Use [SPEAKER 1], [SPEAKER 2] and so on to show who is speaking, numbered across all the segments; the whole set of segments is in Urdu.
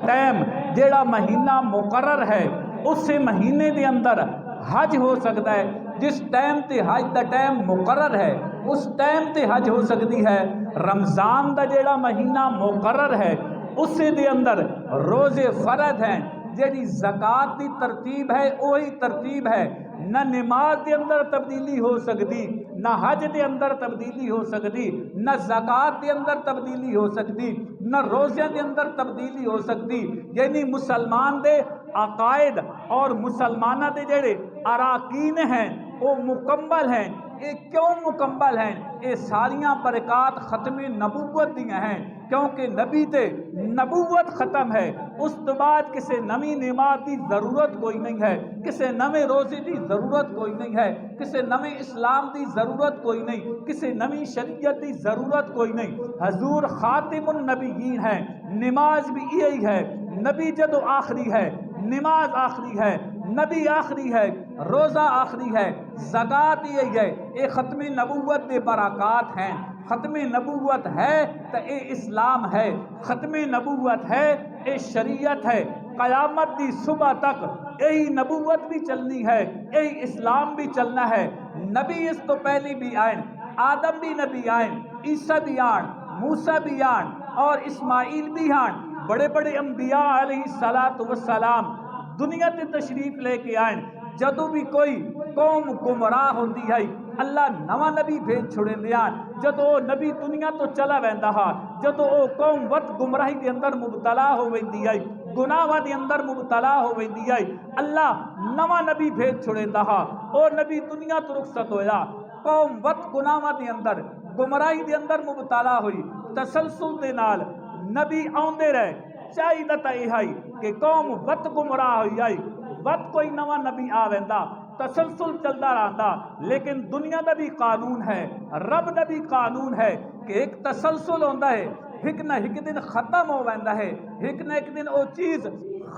[SPEAKER 1] ٹائم جیڑا مہینہ مقرر ہے اسے مہینے دے اندر حج ہو سکتا ہے، جس ٹائم تے حج دا ٹائم مقرر ہے اس ٹائم تے حج ہو سکتی ہے۔ رمضان دا جیڑا مہینہ مقرر ہے اسے دے اندر روزے فرض ہیں، جیڑی زکوٰۃ دی ترتیب ہے وہی ترتیب ہے، نہ نماز دے اندر تبدیلی ہو سکتی، نہ حج دے اندر تبدیلی ہو سکتی، نہ زکوٰۃ دے اندر تبدیلی ہو سکتی، نہ روزے دے اندر تبدیلی ہو سکتی۔ یعنی مسلمان دے عقائد اور مسلمانہ دے جڑے اراکین ہیں وہ مکمل ہیں۔ یہ کیوں مکمل ہیں؟ یہ ساریاں برکات ختم نبوت دیاں ہیں، کیونکہ نبی تے نبوت ختم ہے، اس تو بعد کسی نمی نماز دی ضرورت کوئی نہیں ہے، کسی نویں روزے دی ضرورت کوئی نہیں ہے، کسی نویں اسلام دی ضرورت کوئی نہیں، کسی نویں شریعت دی ضرورت کوئی نہیں۔ حضور خاتم النبیین ہیں، نماز بھی یہی ہے، نبی جدو آخری ہے، نماز آخری ہے، نبی آخری ہے، روزہ آخری ہے، زکوٰۃ یہی ہے۔ یہ ختم نبوت دے برکات ہیں۔ ختم نبوت ہے تو اے اسلام ہے، ختم نبوت ہے اے شریعت ہے۔ قیامت دی صبح تک یہی نبوت بھی چلنی ہے، یہی اسلام بھی چلنا ہے۔ نبی اس تو پہلی بھی آئیں، آدم بھی نبی آئیں، عیسیٰ بھی آئیں، موسیٰ بھی آئیں اور اسماعیل بھی آئیں، بڑے بڑے انبیاء علیہ السلام دنیا تے تشریف لے کے آئیں۔ جدو بھی کوئی قوم گمراہ ہوندی ہے اللہ نواں نبی بھیج چھوڑے دیاں، جدو نبی دنیا تو چلا ویندا ہا، جدو او قوم وقت گمراہی دے اندر مبتلا ہو ویندی ہے، گناہ دے اندر مبتلا ہو ویندی ہے، اللہ نواں نبی بھیج چھوڑیندا ہا، او نبی دنیا تو رخصت ہویا، قوم وقت گناہ دے اندر گمراہی دے اندر مبتلا ہوئی، تسلسل دے نال نبی آوندے رہے۔ چاہیے تا یہ ہے کہ قوم وقت گمراہ ہوئی آئی، وقت کوئی نواں نبی آ ویندا، تسلسل چلتا رہتا، لیکن دنیا دا بھی قانون ہے، رب دا بھی قانون ہے کہ ایک تسلسل ہوتا ہے، ایک نہ ایک دن ختم ہو ویندا ہے، ایک نہ ایک دن وہ چیز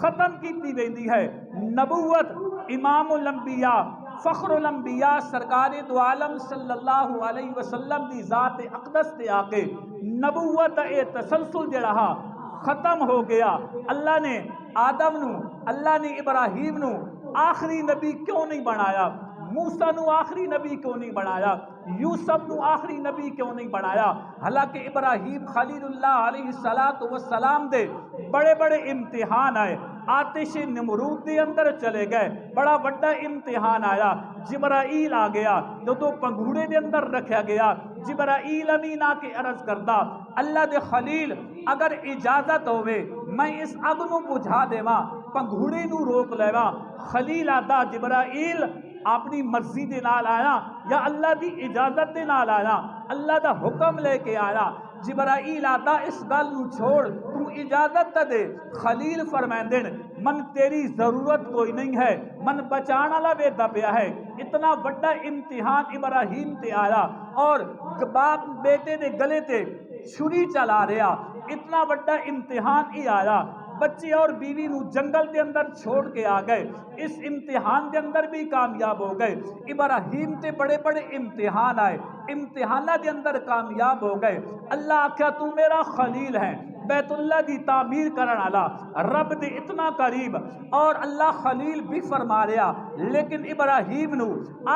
[SPEAKER 1] ختم کیتی ویندی ہے۔ نبوت امام الانبیاء فخر الانبیاء سرکار دو عالم صلی اللہ علیہ وسلم دی ذات اقدس تے آ کے نبوت اے تسلسل جڑا ختم ہو گیا۔ اللہ نے آدم نو، اللہ نے ابراہیم نو آخری نبی کیوں نہیں بنایا؟ موسیٰ نو آخری نبی کیوں نہیں بنایا؟ یوسف نو آخری نبی کیوں نہیں بنایا؟ حالانکہ ابراہیم خلیل اللہ علیہ السلام دے بڑے بڑے امتحان آئے، آتش نمرود دے اندر چلے گئے، بڑا بڑا امتحان آیا، جبرائیل آ گیا، تو پنگھوڑے دے اندر رکھا گیا، جبرائیل امین آ کے عرض کردا اللہ دے خلیل اگر اجازت ہوئے میں اس اگ نو بجھا دیواں، پنگھوڑے نو روک لیواں۔ خلیل آدا جبرائیل اپنی مرضی دے نال آیا یا اللہ دی اجازت دے نال آیا؟ اللہ دا حکم لے کے آیا۔ جبرائیل آدا اس گل نو چھوڑ، تو اجازت تا دے۔ خلیل فرمائندے من تیری ضرورت کوئی نہیں ہے، من بچانا لا ویدا پیا ہے۔ اتنا بڑا امتحان ابراہیم تے آیا اور باپ بیٹے دے گلے تے چھری چلا رہا، اتنا بڑا امتحان ہی آیا، بچے اور بیوی نو جنگل دے اندر چھوڑ کے آ گئے، اس امتحان دے اندر بھی کامیاب ہو گئے۔ ابراہیم تے بڑے بڑے امتحان آئے، امتحانہ دے اندر کامیاب ہو گئے۔ اللہ آکھیا تو میرا خلیل ہے، بیت اللہ دی تعمیر کرن والا، رب دے اتنا قریب، اور اللہ خلیل بھی فرما رہا، لیکن ابراہیم نو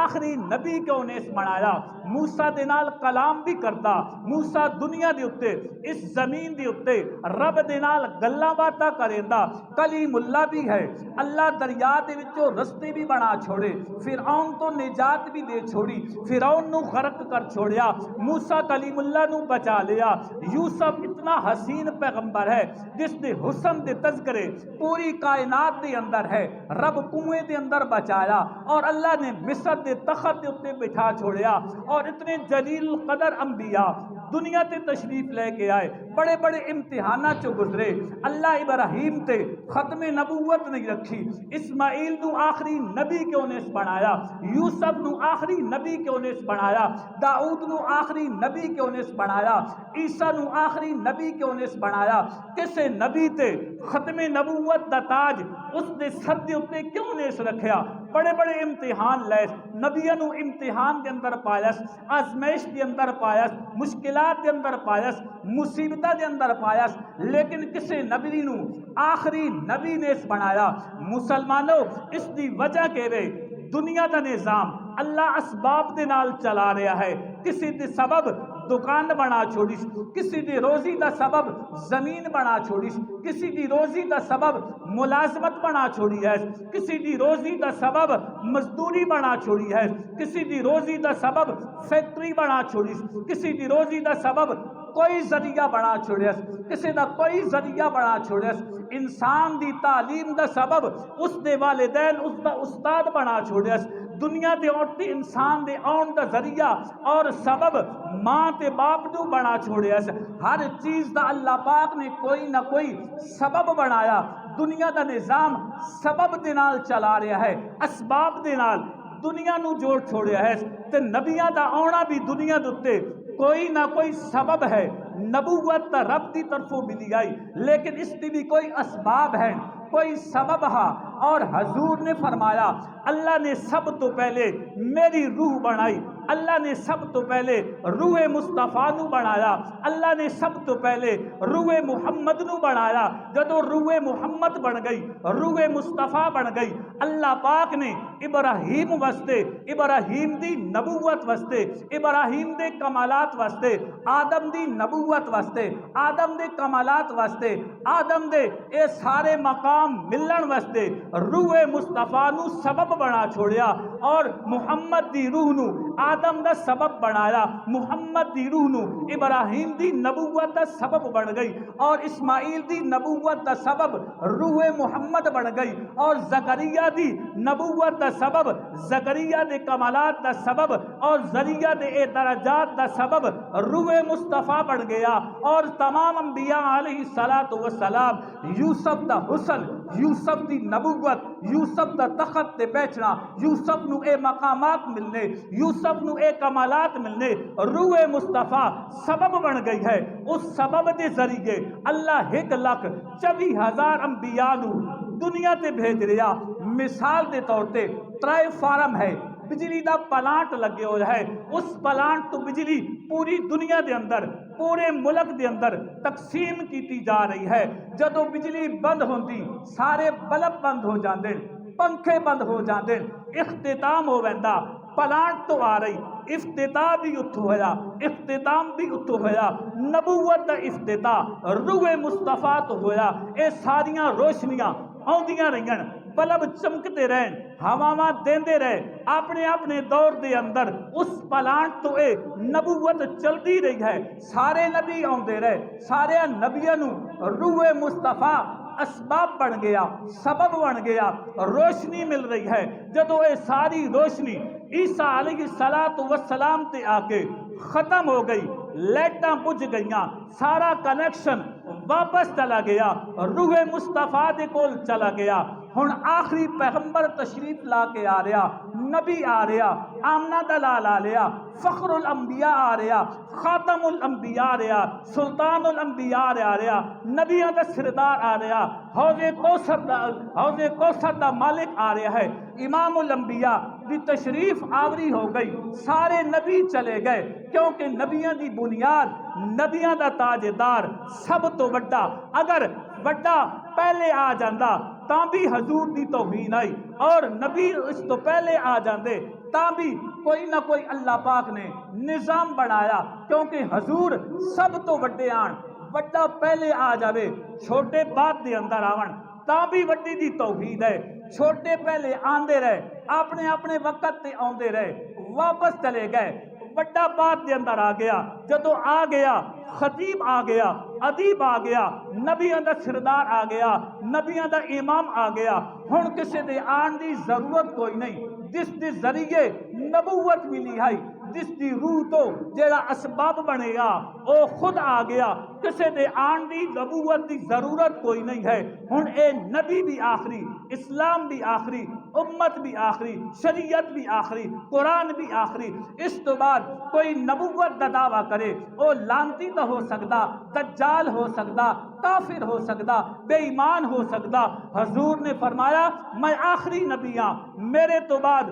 [SPEAKER 1] آخری نبی کیوں نے اس بنایا؟ موسیٰ دے نال کلام بھی کرتا، موسیٰ دنیا دے اتے اس زمین دے اتے رب دے نال گلاں باتاں کریندا، کلیم اللہ بھی ہے۔ اللہ دریا دے وچوں رستے بھی بنا چھوڑے، فرعون تو نجات بھی دے چھوڑی، فرعون نو غرق کر چھوڑیا، موسیٰ کلیم اللہ نو بچا لیا۔ یوسف اتنا حسین پیغمبر ہے جس دے حسن دے تذکرے پوری کائنات دے اندر ہے، رب کنویں دے اندر بچایا اور اللہ نے مصر دے تخت دے اتے بٹھا چھوڑیا، اور اتنے جلیل القدر انبیاء دنیا تے تشریف لے کے آئے، بڑے بڑے امتحانات چو گزرے۔ اللہ ابراہیم تے ختم نبوت نہیں رکھی، اسماعیل نو آخری نبی کیوں نے اس بنایا، یوسف نو آخری نبی کیوں نے اس بنایا، داؤد نو آخری نبی کیوں نے اس بنایا، عیسیٰ نو آخری نبی کیوں نے اس بنایا؟ کسے نبی تے ختم نبوت دا تاج اس دے سر دے اتے کیوں نے اس رکھیا؟ بڑے بڑے امتحان لیس نبیوں نو امتحان دے اندر پایس آزمائش دے اندر پایس مشکلات دے اندر پایس مصیبتہ دے اندر پایس لیکن کسے نبی نو آخری نبی نے اس بنایا مسلمانوں اس دی وجہ کہ وے دنیا دا نظام اللہ اسباب دے نال چلا رہا ہے کسی دے سبب دکان بنا چھوڑیش کسی دی روزی دا سبب زمین بنا چھوڑیش کسی دی روزی دا سبب ملازمت بنا چھوڑی ہے کسی دی روزی دا سبب مزدوری بنا چھوڑی ہے کسی دی روزی دا سبب فیکٹری بنا چھوڑیش کسی دی روزی دا سبب کوئی ذریعہ بنا چھوڑیس کسی دا کوئی ذریعہ بنا چھوڑیس انسان دی تعلیم دا سبب اس دے والدین اس دا استاد بنا چھوڑیس دنیا دے اوٹی انسان دے آن دا ذریعہ اور سبب ماں تے باپ نو بنا چھوڑیس ہر چیز دا اللہ پاک نے کوئی نہ کوئی سبب بنایا دنیا دا نظام سبب دے نال چلا رہا ہے اسباب دے نال دنیا نو جوڑ چھوڑیا ہے تے نبیاں دا آنا بھی دنیا دے کوئی نہ کوئی سبب ہے نبوت تا رب دی طرفوں ملی آئی لیکن اس دی بھی کوئی اسباب ہے کوئی سبب ہا اور حضور نے فرمایا اللہ نے سب تو پہلے میری روح بنائی اللہ نے سب تو پہلے روح مصطفیٰ نو بنایا اللہ نے سب تو پہلے روح محمد نو بنایا جدو روح محمد بن گئی روح مصطفیٰ بن گئی اللہ پاک نے ابراہیم واسطے ابراہیم دی نبوت واسطے ابراہیم دے کمالات واسطے آدم دی نبوت واسطے آدم دے کمالات واسطے آدم دے اے سارے مقام ملن واسطے روح مصطفیٰ نو سبب بنا چھوڑیا اور محمد دی روح نو آدم دا سبب بنایا محمد دی روح نو ابراہیم دی نبوت دا سبب بن گئی اور اسماعیل دی نبوت دا سبب روح محمد بن گئی اور زکریا دی نبوت دا سبب زکریا دے کمالات دا سبب اور ذریعہ دے اے درجات دا سبب روح مصطفیٰ بن گیا اور تمام انبیاء علیہ السلام یوسف دا حسن یوسف دی نبوت یوسف دا تخت تے بیچنا یوسف نو اے مقامات ملنے یوسف نو اے کمالات ملنے روح مصطفیٰ سبب بن گئی ہے اس سبب دے ذریعے اللہ 1,24,000 انبیاء نو دنیا تے بھیج رہا مثال دے طور تے ٹرائی فارم ہے بجلی دا پلانٹ لگے ہو ہے اس پلانٹ تو بجلی پوری دنیا دے اندر پورے ملک دے اندر تقسیم کیتی جا رہی ہے جدو بجلی بند ہوندی سارے بلب بند ہو جاندے پنکھے بند ہو جاندے اختتام ہو ویندا پلانٹ تو آ رہی افتتاح بھی اتھو ہویا اختتام بھی اتھو ہویا نبوت دا افتتاح روح مصطفیٰ تو ہویا اے ساریاں روشنیاں آندیاں رہن بلب چمکتے رہن ہواواں دیندے رہے اپنے اپنے دور دے اندر اس پلانٹ تو اے نبوت چلتی رہی ہے سارے نبی آندے رہے سارے نبیوں نو روح مصطفیٰ اسباب بن گیا سبب بن گیا روشنی مل رہی ہے جدو اے ساری روشنی عیسیٰ علیہ السلام تے آ کے ختم ہو گئی لائٹاں بجھ گئیاں سارا کنیکشن واپس چلا گیا روح مصطفیٰ دے کول چلا گیا ہن آخری پیغمبر تشریف لا کے آ رہا نبی آ رہا آمنہ دلال آ رہا فخر الانبیاء آ رہا خاتم الانبیاء آ رہا سلطان الانبیاء آ رہا نبیوں دا سردار آ رہا حوض کوثر دا مالک آ رہا ہے امام الانبیاء دی تشریف آوری ہو گئی سارے نبی چلے گئے کیونکہ نبیوں دی بنیاد نبیوں دا تاجدار سب تو بڑا اگر بڑا پہلے آ جاندہ تاں بھی حضور دی توہین آئی اور نبی اس تو پہلے آ جاندے تاں بھی کوئی نہ کوئی اللہ پاک نے نظام بنایا کیونکہ حضور سب تو بڑے آن بڑا پہلے آ جاوے چھوٹے بعد دے اندر آون تاں بھی وڈی دی توحید ہے چھوٹے پہلے آندے رہے اپنے اپنے وقت تے آندے رہے واپس چلے گئے بڑا بات دے اندر آ گیا جدو آ گیا خطیب آ گیا ادیب آ گیا نبیوں دا سردار آ گیا نبیوں دا امام آ گیا ہن کسی دے آن دی ضرورت کوئی نہیں جس دے ذریعے نبوت ملی ہے جس دی روح تو جیڑا اسباب بنے گا او خود آ گیا، کسے دے آن دی نبوت دی ضرورت کوئی نہیں ہے۔ ہن اے نبی بھی آخری، اسلام بھی آخری، امت بھی آخری، شریعت بھی آخری، قرآن بھی آخری، اس تو بعد کوئی نبوت دا دعویٰ کرے او لانتی تو ہو سکدا، دجال ہو سکدا، کافر ہو سکدا، بے ایمان ہو سکدا۔ حضور نے فرمایا میں آخری نبی ہاں، میرے تو بعد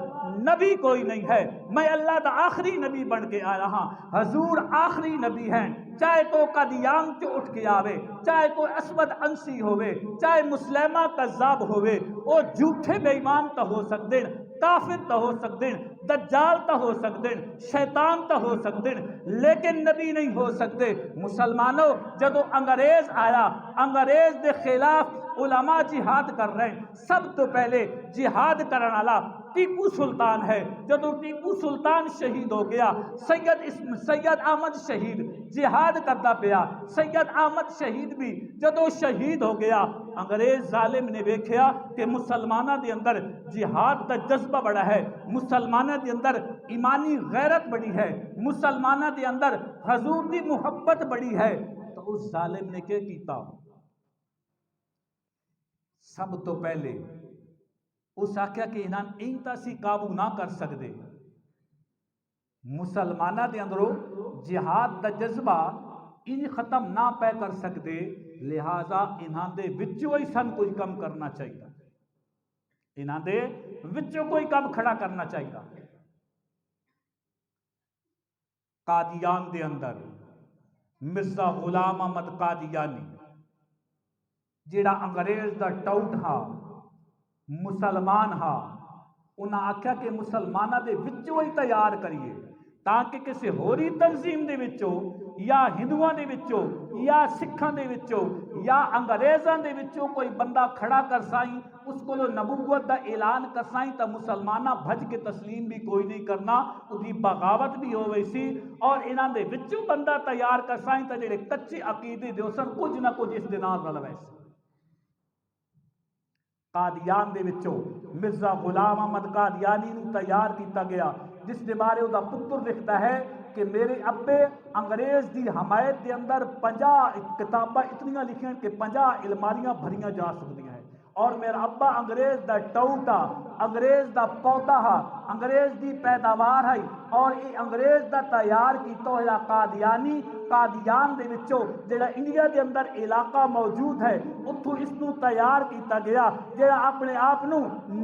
[SPEAKER 1] نبی کوئی نہیں ہے، میں اللہ دا آخری نبی بن کے آیا ہاں۔ حضور آخری نبی ہیں، چاہے تو قادیان چ اٹھ کے آوے، چاہے تو اسود انسی ہوئے، چاہے مسلمہ کذاب ہوئے، او جھوٹے بے ایمان تو ہو سکتے، کافر تو ہو سکتے، دجال تو ہو سکتے، شیطان تو ہو سکتے، لیکن نبی نہیں ہو سکتے۔ مسلمانوں جدو انگریز آیا، انگریز دے خلاف علماء جہاد کر رہے ہیں، سب تو پہلے جہاد کرنے والا ٹیپو سلطان ہے۔ جدو ٹیپو سلطان شہید ہو گیا، سید احمد شہید جہاد کرتا پیا، سید احمد شہید بھی جدو شہید ہو گیا، انگریز ظالم نے دیکھیا کہ مسلمانہ دے اندر جہاد دا جذبہ بڑا ہے، مسلمانہ دے اندر ایمانی غیرت بڑی ہے، مسلمانہ دے اندر حضور دی محبت بڑی ہے، تو اس ظالم نے کیا کیتا؟ سب تو پہلے اس آکھیا کہ انہاں اینتا سی قابو نہ کر سکتے، مسلمانہ دے اندروں جہاد دا جذبہ ان ختم نہ پہ کر سکتے، لہذا انہاں دے وچوں ہی سن کوئی کم کرنا چاہیے، انہاں دے وچوں کوئی کم کھڑا کرنا چاہیے۔ قادیان دے اندر مرزا غلام احمد قادیانی جیڑا انگریز دا ٹاؤٹ ہا، مسلمان ہا، انہاں آکھیا کہ مسلمانہ دے وچوں ہی تیار کریے تاکہ کسی ہوری تنظیم دے وچوں یا ہندوؤں دے وچوں یا سکھاں دے وچوں یا انگریزاں دے وچوں کوئی بندہ کھڑا کر سائیں، اس کو نبوت دا اعلان کر سائیں، تا مسلمانہ بھج کے تسلیم بھی کوئی نہیں کرنا، ادھی بغاوت بھی ہو ویسی، اور انہاں دے وچوں بندہ تیار کر سائیں تا جڑے کچے عقیدے دے سن کچھ نہ کچھ اس دے نال رل ویسے۔ قادیان دے وچوں مرزا غلام احمد قادیانی نو تیار کیتا گیا، جس دے بارے او دا پتر لکھتا ہے کہ میرے ابے انگریز دی حمایت دے اندر 50 کتاباں اتنیاں لکھیں کہ 50 علماریاں بھریاں جا سکتی ہیں، اور میرا ابا انگریز دا ٹاؤٹا، انگریز دا پودا ہا، انگریز دی پیداوار ہے، اور یہ انگریز دا تیار کیتا ہوا قادیانی قادیان دے وچوں جڑا انڈیا دے اندر علاقہ موجود ہے اتھوں اس نو تیار کیتا گیا، جڑا اپنے آپ نو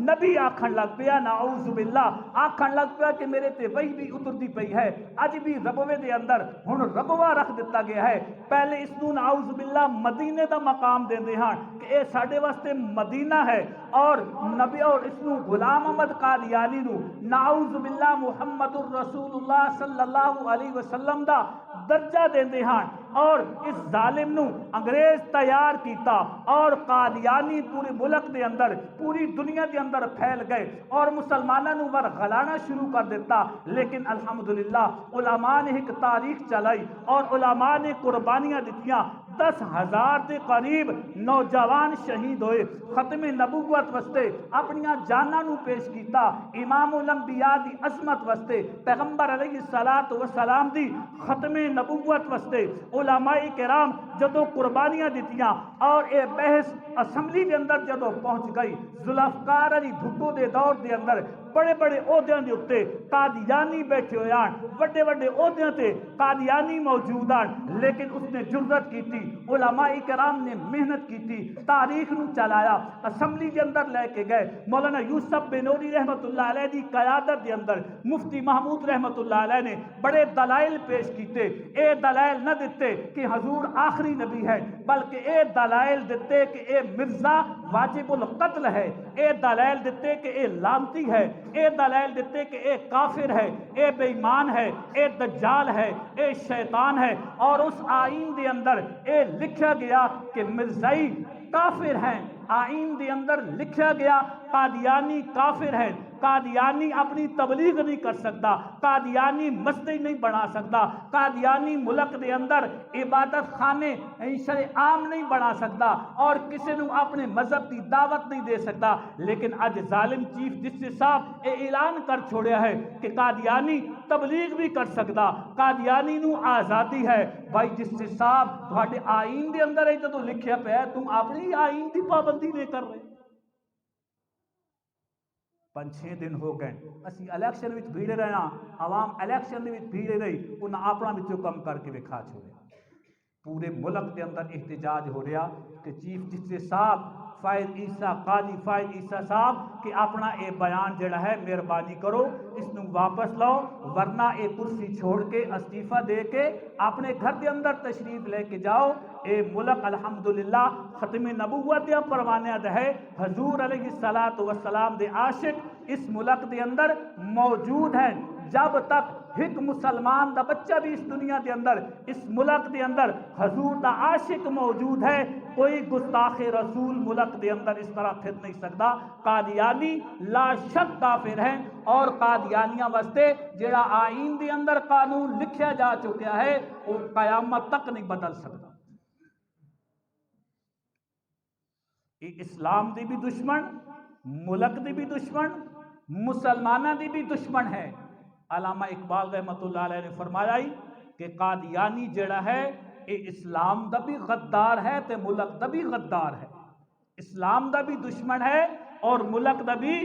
[SPEAKER 1] نبی آکھن لگ پیا، نعوذ باللہ آکھن لگ پیا کہ میرے تے وحی بھی اتردی پئی ہے، اج بھی ربوے دے اندر ہن ربوہ رکھ دیتا گیا ہے، پہلے اس نو نعوذ باللہ مدینے دا مقام دیندے ہاں کہ اے ساڈے واسطے مدینہ ہے، اور نبی اور اس نو غلام احمد قادیانی نو نعوذ باللہ محمد الرسول اللہ صلی اللہ علیہ وسلم دا درجہ دیندے ہاں، اور اس ظالم نو انگریز تیار کیتا، اور قادیانی پورے ملک دے اندر پوری دنیا دے اندر پھیل گئے اور مسلمانوں نو ورغلانا شروع کر دیتا، لیکن الحمدللہ علماء نے ایک تاریخ چلائی اور علماء نے قربانیاں دتیاں، 10,000 کے قریب نوجوان شہید ہوئے، ختم نبوت واسطے اپنیاں جاناں نو پیش کیتا، امام الانبیاء دی عظمت واسطے، پیغمبر علیہ السلام دی ختم نبوت واسطے علماء کرام جدو قربانیاں دتیاں، اور اے بحث اسمبلی دے اندر جدو پہنچ گئی، ذوالفقار علی بھٹو دے دور دے اندر بڑے بڑے عہدیاں دے اتے قادیانی بیٹھے ہوئے ہیں، بڑے بڑے عہدیاں تے قادیانی موجود ہیں، لیکن اس نے جرت کی تھی، علماء کرام نے محنت کی تھی، تاریخ نو چلایا، اسمبلی کے اندر لے کے گئے، مولانا یوسف بنوری رحمت اللہ علیہ دی قیادت دے اندر مفتی محمود رحمت اللہ علیہ نے بڑے دلائل پیش کیتے، اے دلائل نہ دیتے کہ حضور آخری نبی ہے، بلکہ اے دلائل دیتے کہ اے مرزا واجب القتل ہے، اے دلائل دیتے کہ اے لانتی ہے، اے دلائل دیتے کہ اے کافر ہے، اے بے ایمان ہے، اے دجال ہے، اے شیطان ہے، اور اس آئین دے اندر اے لکھا گیا کہ مرزائی کافر ہیں، آئین دے اندر لکھا گیا قادیانی کافر ہیں، قادیانی اپنی تبلیغ نہیں کر سکتا، قادیانی مسجد نہیں بنا سکتا، قادیانی ملک دے اندر عبادت خانے شرع عام نہیں بنا سکتا اور کسی نو اپنے مذہب کی دعوت نہیں دے سکتا۔ لیکن اج ظالم چیف جسٹس صاحب اے اعلان کر چھوڑیا ہے کہ قادیانی تبلیغ بھی کر سکتا، قادیانی نو آزادی ہے۔ بھائی جسٹس صاحب تھوڑے آئین دے اندر ہے جو لکھیا پہ ہے، تم اپنی آئین دی پابندی نہیں کر رہے۔ 5-6 دن ہو گئے اسی الیکشن وچ بھیڑے رہنا، عوام الیکشن وچ بھیڑے رہی، انہاں اپنا وچوں کم کر کے وکھا چھوڑیا۔ پورے ملک کے اندر احتجاج ہو رہا کہ چیف جسٹس صاحب فائز عیسیٰ، قاضی فائز عیسیٰ صاحب کہ اپنا اے بیان جڑا ہے مہربانی کرو اس نو واپس لاؤ، ورنہ اے کرسی چھوڑ کے استعفیٰ دے کے اپنے گھر کے اندر تشریف لے کے جاؤ۔ اے ملک الحمدللہ ختم نبوت یا پروانہ دے ہے، حضور علیہ السلام دے عاشق اس ملک دے اندر موجود ہیں۔ جب تک ایک مسلمان دا بچہ بھی اس دنیا دے اندر، اس ملک دے اندر حضور دا عاشق موجود ہے، کوئی گستاخ رسول ملک دے اندر اس طرح پھر نہیں سکتا۔ قادیانی لا شک کافر ہیں، اور قادیانیاں واسطے جڑا آئین دے اندر قانون لکھیا جا چکا ہے وہ قیامت تک نہیں بدل سکتا۔ یہ اسلام دی بھی دشمن، ملک دی بھی دشمن، مسلمانہ دی بھی دشمن ہے۔ علامہ اقبال رحمۃ اللہ علیہ نے فرمایا کہ قادیانی جڑا ہے یہ اسلام دا بھی غدار ہے تے ملک دا بھی غدار ہے۔ اسلام دا بھی دشمن ہے اور ملک دا بھی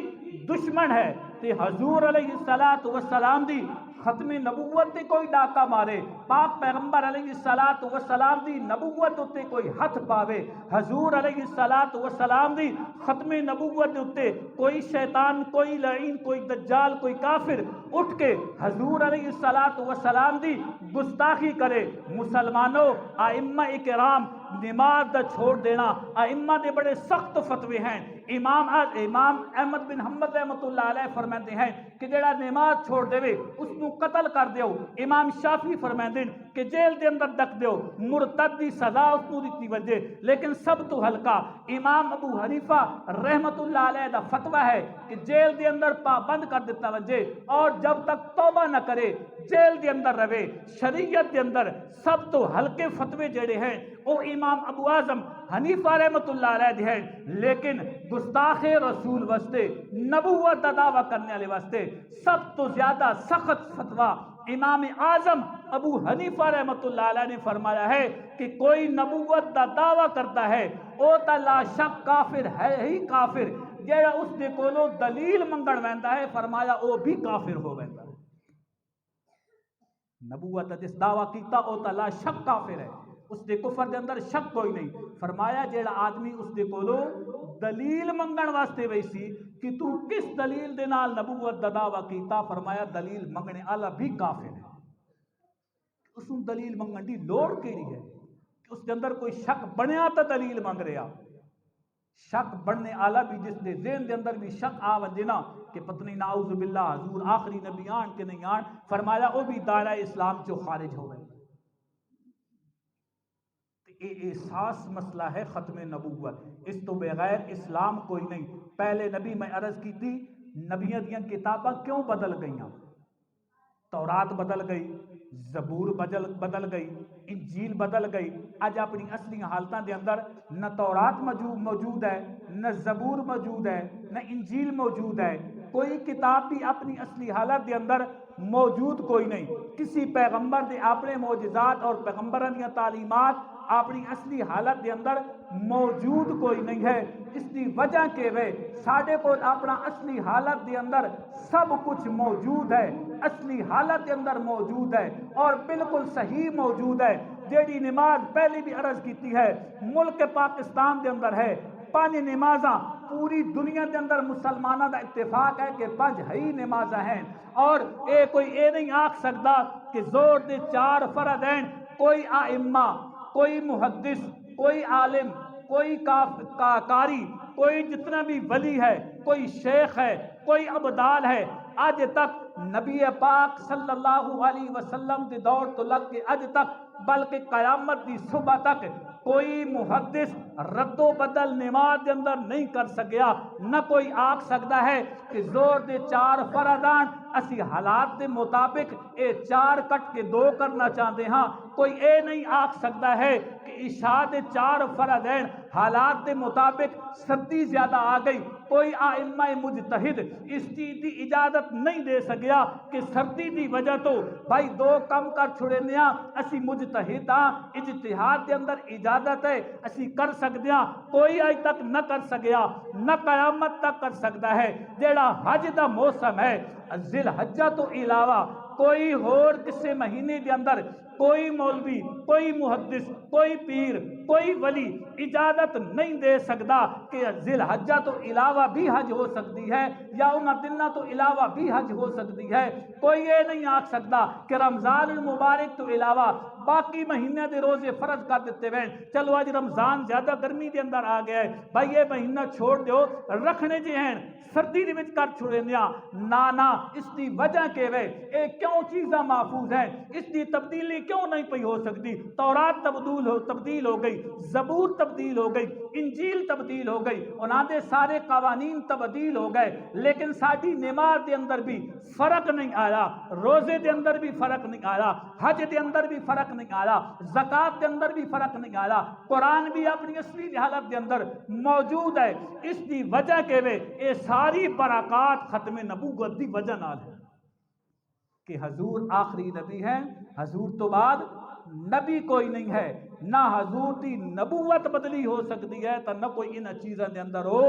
[SPEAKER 1] دشمن ہے۔ تے حضور علیہ السلام دی ختم نبوت تے کوئی ڈاکہ مارے، پاک پیغمبر علیہ السلام دی نبوت اتے کوئی ہاتھ پاوے، حضور علیہ السلام دی ختم نبوت اتے کوئی شیطان، کوئی لعین، کوئی دجال، کوئی کافر اٹھ کے حضور علیہ السلام دی گستاخی کرے، مسلمانوں ائمہ اکرام نماز دا چھوڑ دینا، ائمہ دے بڑے سخت فتوے ہیں۔ امام احمد بن حنبل رحمۃ اللہ علیہ فرماتے ہیں کہ جڑا نماز چھوڑ دے اس نو قتل کر دیو۔ امام شافعی فرماتے ہیں کہ جیل دے اندر ڈک دیو، مرتد دی سزا اس نو دتی وجے۔ لیکن سب تو ہلکا امام ابو حنیفہ رحمۃ اللہ علیہ دا فتویٰ ہے کہ جیل دے اندر پابند کر دیتا وجے، اور جب تک توبہ نہ کرے جیل دے اندر رہے۔ شریعت دے اندر سب تو ہلکے فتوے جڑے ہیں وہ امام ابو اعظم حنیفہ رحمۃ اللہ علیہ دے ہیں، لیکن گستاخ رسول واسطے، نبوت دا دعویٰ کرنے والے واسطے سب تو زیادہ سخت فتویٰ امام اعظم ابو حنیفہ رحمۃ اللہ علیہ نے فرمایا ہے کہ کوئی نبوت دا دعویٰ کرتا ہے او تا لا شک کافر ہے ہی کافر، جیڑا اس دے کولو دلیل منگن ویندا ہے فرمایا او بھی کافر ہو ویندا ہے۔ نبوت دا جس دعویٰ کیتا او تا لا شک کافر ہے، اس دے کفر دے اندر شک کوئی نہیں۔ فرمایا جیڑا آدمی اس دے کولو دلیل منگن واسطے ویسی کہ تو کس دلیل دے نال نبوت دا دعویٰ کیتا، فرمایا دلیل منگنے والا بھی کافر ہے۔ اس نوں دلیل منگن دی لوڑ کیڑی ہے کہ اس دے اندر کوئی شک بنیا تا دلیل منگ رہا۔ شک بننے والا بھی جس دے ذہن دے اندر بھی شک آ وجے نا کہ پتنی نعوذ باللہ حضور آخری نبی آن کے نہیں آن، فرمایا او بھی دائرہ اسلام چو خارج ہو گئے۔ یہ احساس مسئلہ ہے ختم نبوت، اس تو بغیر اسلام کوئی نہیں۔ پہلے نبی میں عرض کی تھی نبیوں دیاں کتاباں کیوں بدل گئیاں؟ تورات بدل گئی، زبور بدل گئی، انجیل بدل گئی۔ آج اپنی اصلی حالتاں دے اندر نہ تورات موجود ہے، نہ زبور موجود ہے، نہ انجیل موجود ہے۔ کوئی کتاب بھی اپنی اصلی حالت دے اندر موجود کوئی نہیں۔ کسی پیغمبر دے اپنے معجزات اور پیغمبران دیاں تعلیمات اپنی اصلی حالت دے اندر موجود کوئی نہیں ہے۔ اس دی وجہ کہ وہ ساڈے کو اپنا اصلی حالت دے اندر سب کچھ موجود ہے، اصلی حالت دے اندر موجود ہے اور بالکل صحیح موجود ہے۔ جیڑی نماز پہلی بھی عرض کیتی ہے ملک پاکستان دے اندر ہے، 5 نمازاں پوری دنیا دے اندر مسلمانوں دا اتفاق ہے کہ 5 ہی نمازاں ہیں، اور کوئی نہیں آکھ سکتا کہ زور دے 4 فرض ہیں۔ کوئی ائمہ، کوئی محدث، کوئی عالم، کوئی قاری، کوئی جتنا بھی ولی ہے، کوئی شیخ ہے، کوئی ابدال ہے، آج تک نبی پاک صلی اللہ علیہ وسلم دے دور تو لگ کے آج تک بلکہ قیامت دی صبح تک کوئی محدث رد و بدل نماز کے اندر نہیں کر سکیا، نہ کوئی آکھ سکتا ہے کہ زور دے 4 فرضان اسی حالات دے مطابق اے 4 کٹ کے 2 کرنا چاہتے ہاں، کوئی اے نہیں آکھ سکتا ہے کہ عشاء دے 4 فرض ہیں حالات دے مطابق سردی زیادہ آ گئی، کوئی ائمہ مجتہد اس چیز دی اجازت نہیں دے سکیا کہ سردی دی وجہ تو بھائی 2 کم کر چھڑے ہاں، اسی مجتہد ہاں، اجتہاد دے اندر اجازت ہے اسی کر سکتے ہاں، کوئی آج تک نہ کر سکیا، نہ قیامت تک کر سکتا ہے۔ جیڑا حج دا موسم ہے ذی الحجہ تو علاوہ کوئی اور کسی مہینے دے اندر کوئی مولوی، کوئی محدث، کوئی پیر، کوئی ولی اجازت نہیں دے سکتا کہ ذی الحجہ تو علاوہ بھی حج ہو سکتی ہے یا انہاں دنوں تو علاوہ بھی حج ہو سکتی ہے۔ کوئی یہ نہیں آکھ سکتا کہ رمضان المبارک تو علاوہ باقی مہینے دے روزے فرض کر دیتے ہیں، چلو آج رمضان زیادہ گرمی دے اندر آ گیا ہے بھائی یہ مہینہ چھوڑ دیو، رکھنے جی ہیں سردی دے وچ کر چھڑے دیا، نا اس دی وجہ کے وے اے کیوں چیزاں محفوظ ہیں، اس دی تبدیلی کیوں نہیں پئی ہو سکتی؟ تورات تبدیل ہو گئی، زبور تبدیل ہو گئی، انجیل تبدیل ہو گئی، انہاں دے سارے قوانین تبدیل ہو گئے، لیکن ساڈی نماز دے اندر بھی فرق نہیں آیا، روزے دے اندر بھی فرق نہیں آیا، حج دے اندر بھی فرق نہیں آیا، زکوٰۃ دے اندر بھی فرق نہیں آیا، قرآن بھی اپنی اصلی حالت دے اندر موجود ہے۔ اس دی وجہ کے وے اے ساری برکات ختم نبوت دی وجہ نال ہے کہ حضور آخری نبی ہیں، حضور تو بعد نبی کوئی نہیں ہے، نہ حضور دی نبوت بدلی ہو سکتی ہے تو نہ کوئی ان چیزوں دے اندر ہو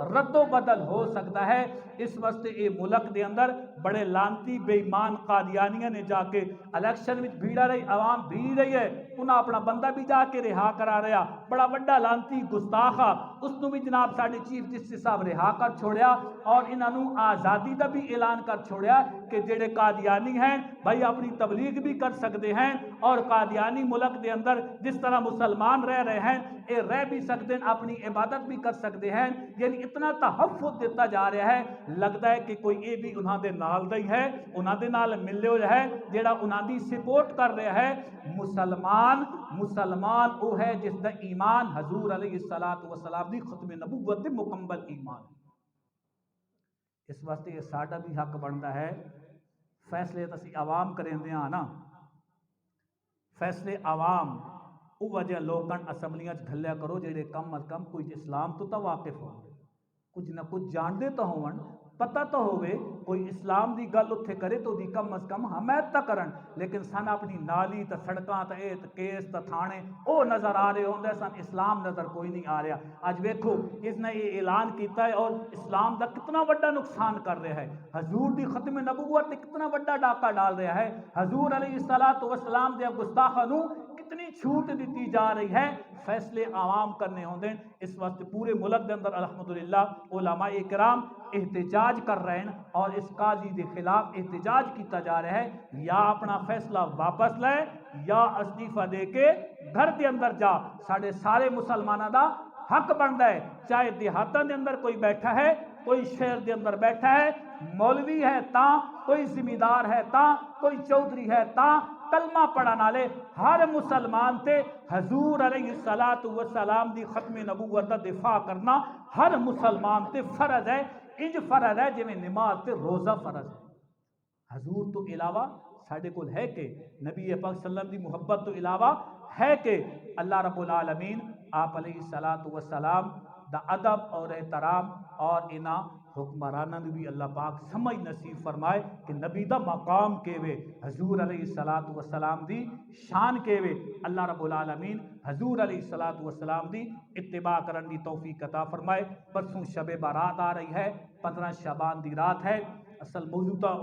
[SPEAKER 1] رد و بدل ہو سکتا ہے۔ اس واسطے اے ملک دے اندر بڑے لانتی بے ایمان قادیانیاں نے جا کے الیکشن میں بھیڑا رہی، عوام بھیڑ رہی ہے، انہاں اپنا بندہ بھی جا کے رہا کرا رہا، بڑا بڑا لانتی گستاخا، اس نو بھی جناب ساڈے چیف جسٹس صاحب رہا کر چھوڑیا اور انہاں نو آزادی دا بھی اعلان کر چھوڑیا کہ جڑے قادیانی ہیں بھائی اپنی تبلیغ بھی کر سکتے ہیں اور قادیانی ملک دے اندر جس طرح مسلمان رہ رہے ہیں اے رہ بھی سکتے ہیں، اپنی عبادت بھی کر سکتے ہیں، یعنی اتنا تحفظ دیتا جا رہا ہے، لگتا ہے کہ کوئی اے بھی انہاں دے نال دا ہی ہے، انہاں دے نال ملے ہوئے ہے جیڑا انہاں دی سپورٹ کر رہا ہے۔ مسلمان وہ ہے جس دا ایمان حضور علیہ السلام دی ختم نبوت دے مکمل ایمان۔ اس واسطے یہ ساڈا بھی حق بنتا ہے، فیصلے تو اسی عوام کریں دے ہاں نا، فیصلے عوام او وجہ لوکاں اسمبلیاں گھلیا کرو جڑے کم از کم کوئی اسلام تو واقف ہو، کچھ نہ کچھ جانتے تو ہون، پتہ تو ہوئے، کوئی اسلام دی گل اتھے کرے تو دی کم از کم حمایت تا کرن، لیکن سن اپنی نالی تا سڑکاں تا اے تا کیس تا تھانے او نظر آ رہے ہوندے، سن اسلام نظر کوئی نہیں آ رہا۔ آج ویکھو اس نے یہ اعلان کیتا ہے اور اسلام دا کتنا بڑا نقصان کر رہا ہے، حضور دی ختم نبوت تے کتنا بڑا ڈاکہ ڈال رہا ہے، حضور علیہ السلام دے گستاخاں نو کتنی چھوٹ دیتی جا رہی ہے، فیصلے عوام کرنے ہوندے۔ اس وقت پورے ملک دے اندر الحمدللہ علماء کرام احتجاج کر رہے ہیں اور اس قاضی دے خلاف احتجاج کیتا جا رہا ہے، یا اپنا فیصلہ واپس لے یا استعفیٰ دے کے گھر دے اندر جا۔ ساڑھے سارے مسلمانوں دا حق بنتا ہے، چاہے دیہاتاں دے اندر کوئی بیٹھا ہے، کوئی شہر دے اندر بیٹھا ہے، مولوی ہے تاں، کوئی زمیندار ہے تاں، کوئی چودھری ہے تاں، کلمہ پڑھن والے ہر مسلمان تے حضور علیہ السلام دی ختم نبوت دا دفاع کرنا ہر مسلمان تے فرض ہے، انج فرض ہے جویں نماز تے روزہ فرض ہے۔ حضور تو علاوہ ساڈے کول ہے کہ نبی پاک صلی اللہ علیہ وسلم دی محبت تو علاوہ ہے کہ اللہ رب العالمین آپ علیہ السلام دا ادب اور احترام اور انہاں حکمرانہ بھی اللہ پاک سمجھ نصیب فرمائے کہ نبی دا مقام کے وے، حضور علیہ السلام دی شان کے وے، اللہ رب العالمین حضور علیہ السلام دی اتباع کرن دی توفیق عطا فرمائے۔ پرسوں شب بارات آ رہی ہے، 15 شعبان دی رات ہے، اصل موضوع تا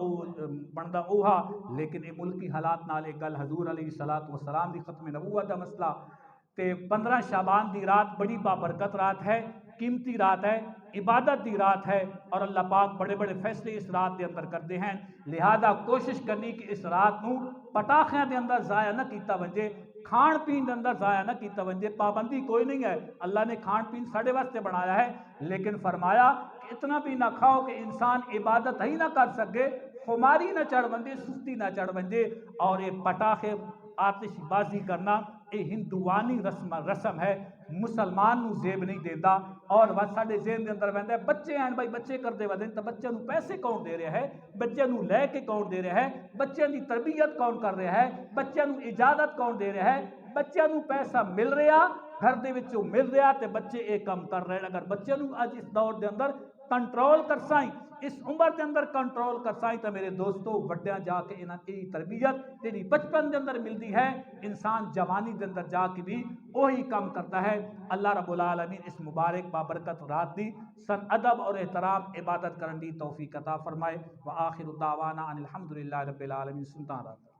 [SPEAKER 1] بندا اوہا، لیکن یہ ملکی حالات نال ایک گل حضور علیہ السلام دی ختم نبوت دا مسئلہ تے 15 شعبان دی رات بڑی بابرکت رات ہے، قیمتی رات ہے، عبادت دی رات ہے اور اللہ پاک بڑے بڑے فیصلے اس رات دے اندر کرتے ہیں، لہذا کوشش کرنی کہ اس رات نو پٹاخیاں دے اندر ضائع نہ کیتا ونجے، کھان پین دے اندر ضائع نہ کیتا ونجے۔ پابندی کوئی نہیں ہے، اللہ نے کھان پین ساڑے واسطے بنایا ہے، لیکن فرمایا کہ اتنا بھی نہ کھاؤ کہ انسان عبادت ہی نہ کر سکے، خماری نہ چڑھ ونجے، سستی نہ چڑھ ونجے، اور یہ پٹاخے آتش بازی کرنا یہ ہندوانی رسم ہے، مسلمان نو زیب نہیں دیتا۔ اور بس ساڈے ذہن دے اندر رہندا ہے بچے ہیں بھائی بچے کردے ودے تے بچوں نو پیسے کون دے رہا ہے، بچوں نو لے کے کون دے رہا ہے، بچوں دی تربیت کون کر رہا ہے، بچوں نو اجازت کون دے رہا ہے، بچوں نو پیسہ مل رہا گھر دے وچوں مل رہا تے بچے اے کام کر رہے ہیں۔ اگر بچوں نو اج اس دور دے اندر کنٹرول کر سائیں، اس عمر دے اندر کنٹرول کر سائیں، تو میرے دوستو وڈیاں جا کے انہاں دی تربیت جہی بچپن دے اندر ملتی ہے، انسان جوانی دے اندر جا کے بھی وہی کام کرتا ہے۔ اللہ رب العالمین اس مبارک بابرکت رات دی سن ادب اور احترام عبادت کرن دی توفیق عطا فرمائے۔ وآخر دعوانا ان الحمدللہ رب العالمین۔ سلطان رات